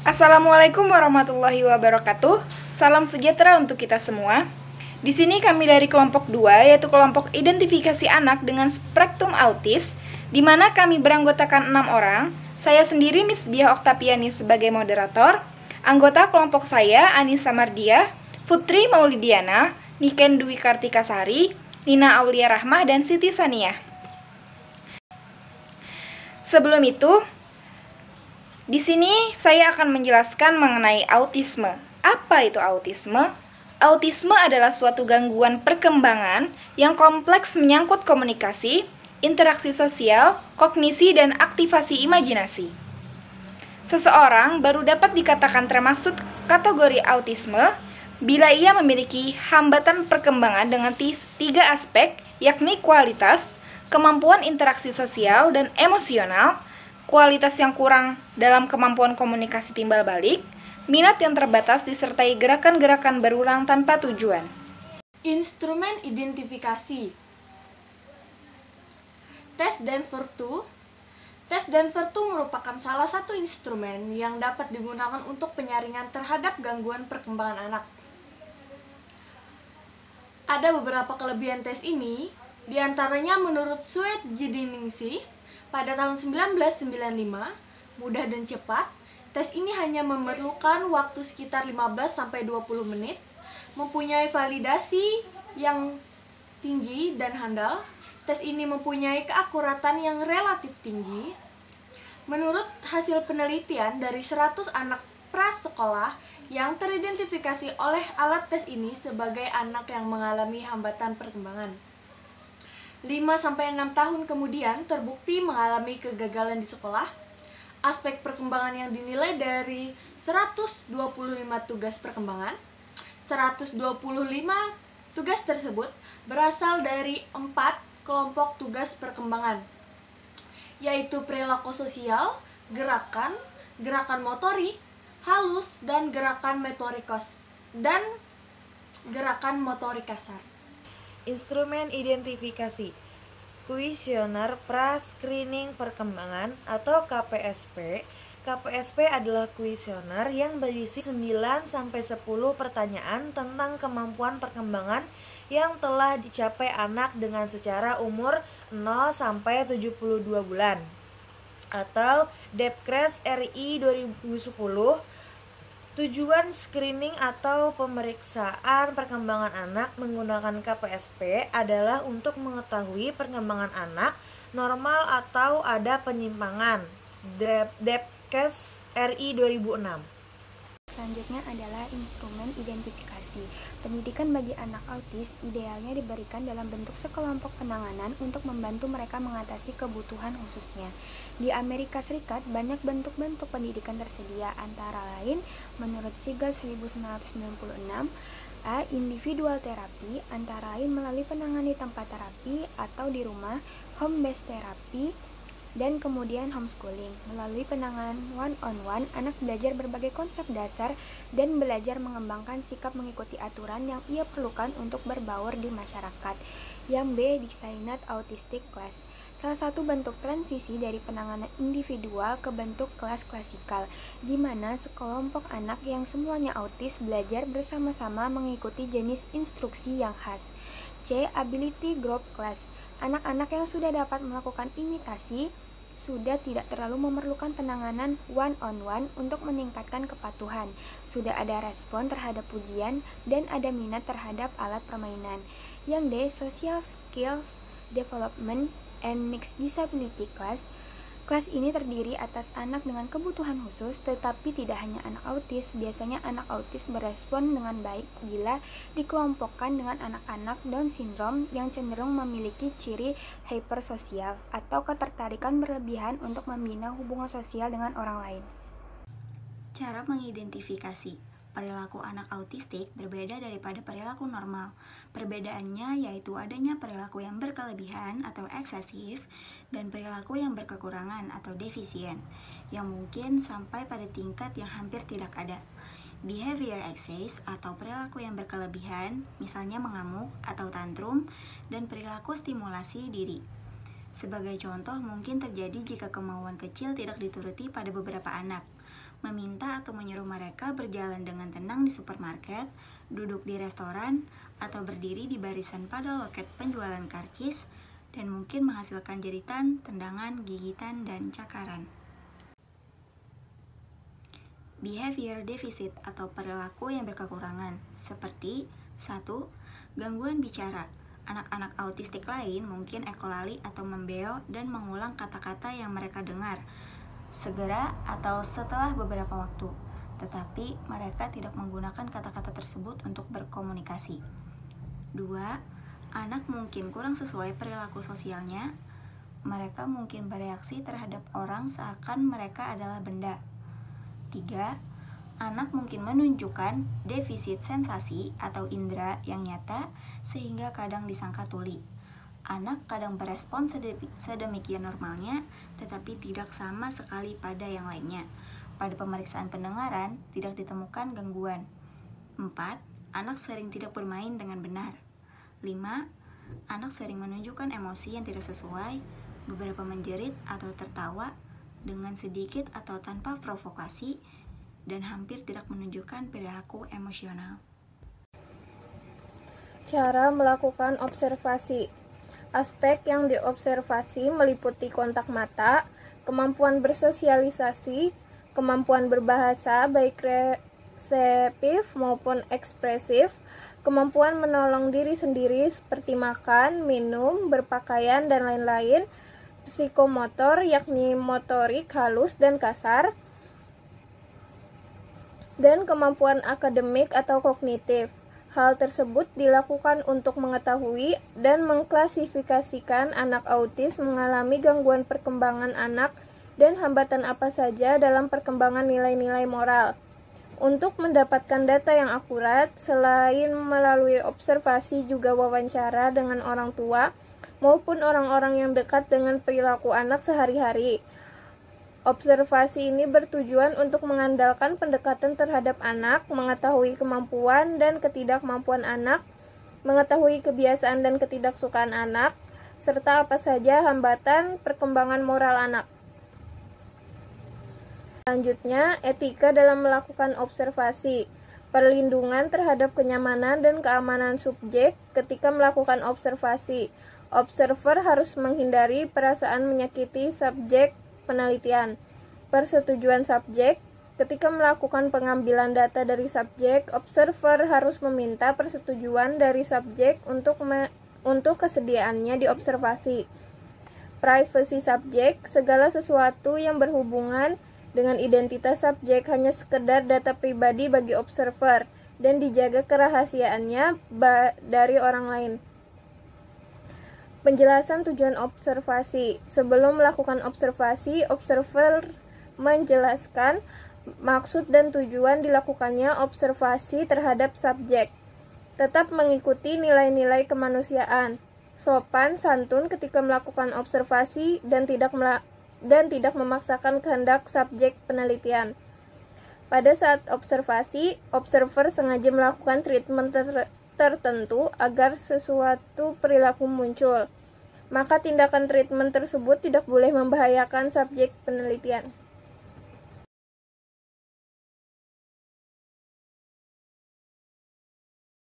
Assalamualaikum warahmatullahi wabarakatuh. Salam sejahtera untuk kita semua. Di sini kami dari kelompok 2, yaitu kelompok identifikasi anak dengan spektrum autis, di mana kami beranggotakan 6 orang. Saya sendiri Miss Biah Oktapiani sebagai moderator. Anggota kelompok saya Anissa Mardiah, Putri Maulidiana, Niken Dwi Kartikasari, Nina Aulia Rahmah, dan Siti Saniah. Sebelum itu, di sini saya akan menjelaskan mengenai autisme. Apa itu autisme? Autisme adalah suatu gangguan perkembangan yang kompleks menyangkut komunikasi, interaksi sosial, kognisi, dan aktivasi imajinasi. Seseorang baru dapat dikatakan termasuk kategori autisme bila ia memiliki hambatan perkembangan dengan 3 aspek, yakni kualitas, kemampuan interaksi sosial, dan emosional, kualitas yang kurang dalam kemampuan komunikasi timbal balik, minat yang terbatas disertai gerakan-gerakan berulang tanpa tujuan. Instrumen identifikasi. Tes Danforth. Tes Danforth merupakan salah satu instrumen yang dapat digunakan untuk penyaringan terhadap gangguan perkembangan anak. Ada beberapa kelebihan tes ini, diantaranya menurut Sweet Jediningsih, pada tahun 1995, mudah dan cepat. Tes ini hanya memerlukan waktu sekitar 15-20 menit, mempunyai validasi yang tinggi dan handal. Tes ini mempunyai keakuratan yang relatif tinggi. Menurut hasil penelitian dari 100 anak prasekolah yang teridentifikasi oleh alat tes ini sebagai anak yang mengalami hambatan perkembangan, 5-6 tahun kemudian terbukti mengalami kegagalan di sekolah. Aspek perkembangan yang dinilai dari 125 tugas perkembangan. 125 tugas tersebut berasal dari 4 kelompok tugas perkembangan, yaitu perilaku sosial, gerakan motorik, halus, dan gerakan motorik kasar. Instrumen identifikasi kuesioner pra-screening perkembangan atau KPSP. KPSP adalah kuesioner yang berisi 9-10 pertanyaan tentang kemampuan perkembangan yang telah dicapai anak dengan secara umur 0-72 bulan atau Depkes RI 2010. Tujuan screening atau pemeriksaan perkembangan anak menggunakan KPSP adalah untuk mengetahui perkembangan anak normal atau ada penyimpangan. Depkes RI 2006. Selanjutnya adalah instrumen identifikasi. Pendidikan bagi anak autis idealnya diberikan dalam bentuk sekelompok penanganan untuk membantu mereka mengatasi kebutuhan khususnya. Di Amerika Serikat, banyak bentuk-bentuk pendidikan tersedia, antara lain menurut Siegel 1996, individual terapi, antara lain melalui penanganan di tempat terapi atau di rumah, home-based terapi, dan kemudian homeschooling. Melalui penanganan one-on-one, anak belajar berbagai konsep dasar dan belajar mengembangkan sikap mengikuti aturan yang ia perlukan untuk berbaur di masyarakat. Yang B, Designated Autistic Class. Salah satu bentuk transisi dari penanganan individual ke bentuk kelas klasikal, di mana sekelompok anak yang semuanya autis belajar bersama-sama mengikuti jenis instruksi yang khas. C, Ability Group Class. Anak-anak yang sudah dapat melakukan imitasi sudah tidak terlalu memerlukan penanganan one-on-one untuk meningkatkan kepatuhan, sudah ada respon terhadap pujian, dan ada minat terhadap alat permainan. Yang D, Social Skills Development and Mixed Disability Class. Kelas ini terdiri atas anak dengan kebutuhan khusus, tetapi tidak hanya anak autis. Biasanya anak autis berespon dengan baik bila dikelompokkan dengan anak-anak Down syndrome yang cenderung memiliki ciri hypersosial atau ketertarikan berlebihan untuk membina hubungan sosial dengan orang lain. Cara mengidentifikasi perilaku anak autistik berbeda daripada perilaku normal. Perbedaannya yaitu adanya perilaku yang berkelebihan atau eksesif dan perilaku yang berkekurangan atau defisien, yang mungkin sampai pada tingkat yang hampir tidak ada. Behavior excess atau perilaku yang berkelebihan, misalnya mengamuk atau tantrum, dan perilaku stimulasi diri. Sebagai contoh, mungkin terjadi jika kemauan kecil tidak dituruti pada beberapa anak. meminta atau menyuruh mereka berjalan dengan tenang di supermarket, duduk di restoran, atau berdiri di barisan pada loket penjualan karcis, dan mungkin menghasilkan jeritan, tendangan, gigitan, dan cakaran. Behavior deficit atau perilaku yang berkekurangan, seperti 1. Gangguan bicara. Anak-anak autistik lain mungkin ekolali atau membeo dan mengulang kata-kata yang mereka dengar segera atau setelah beberapa waktu, tetapi mereka tidak menggunakan kata-kata tersebut untuk berkomunikasi. 2. Anak mungkin kurang sesuai perilaku sosialnya. Mereka mungkin bereaksi terhadap orang seakan mereka adalah benda. 3. Anak mungkin menunjukkan defisit sensasi atau indera yang nyata sehingga kadang disangka tuli. Anak kadang berespon sedemikian normalnya, tetapi tidak sama sekali pada yang lainnya. Pada pemeriksaan pendengaran, tidak ditemukan gangguan. 4. Anak sering tidak bermain dengan benar. 5. Anak sering menunjukkan emosi yang tidak sesuai, beberapa menjerit atau tertawa dengan sedikit atau tanpa provokasi, dan hampir tidak menunjukkan perilaku emosional. Cara melakukan observasi. Aspek yang diobservasi meliputi kontak mata, kemampuan bersosialisasi, kemampuan berbahasa baik reseptif maupun ekspresif, kemampuan menolong diri sendiri seperti makan, minum, berpakaian, dan lain-lain, psikomotor yakni motorik halus dan kasar, dan kemampuan akademik atau kognitif. Hal tersebut dilakukan untuk mengetahui dan mengklasifikasikan anak autis mengalami gangguan perkembangan anak dan hambatan apa saja dalam perkembangan nilai-nilai moral. Untuk mendapatkan data yang akurat, selain melalui observasi juga wawancara dengan orang tua maupun orang-orang yang dekat dengan perilaku anak sehari-hari. Observasi ini bertujuan untuk mengandalkan pendekatan terhadap anak, mengetahui kemampuan dan ketidakmampuan anak, mengetahui kebiasaan dan ketidaksukaan anak, serta apa saja hambatan perkembangan moral anak. Selanjutnya, etika dalam melakukan observasi. Perlindungan terhadap kenyamanan dan keamanan subjek ketika melakukan observasi. Observer harus menghindari perasaan menyakiti subjek penelitian. Persetujuan subjek. Ketika melakukan pengambilan data dari subjek, observer harus meminta persetujuan dari subjek untuk kesediaannya diobservasi. Privacy subjek. Segala sesuatu yang berhubungan dengan identitas subjek hanya sekedar data pribadi bagi observer dan dijaga kerahasiaannya dari orang lain. Penjelasan tujuan observasi. Sebelum melakukan observasi, observer menjelaskan maksud dan tujuan dilakukannya observasi terhadap subjek. Tetap mengikuti nilai-nilai kemanusiaan, sopan, santun ketika melakukan observasi dan tidak memaksakan kehendak subjek penelitian. Pada saat observasi, observer sengaja melakukan treatment tertentu agar sesuatu perilaku muncul. Maka tindakan treatment tersebut tidak boleh membahayakan subjek penelitian.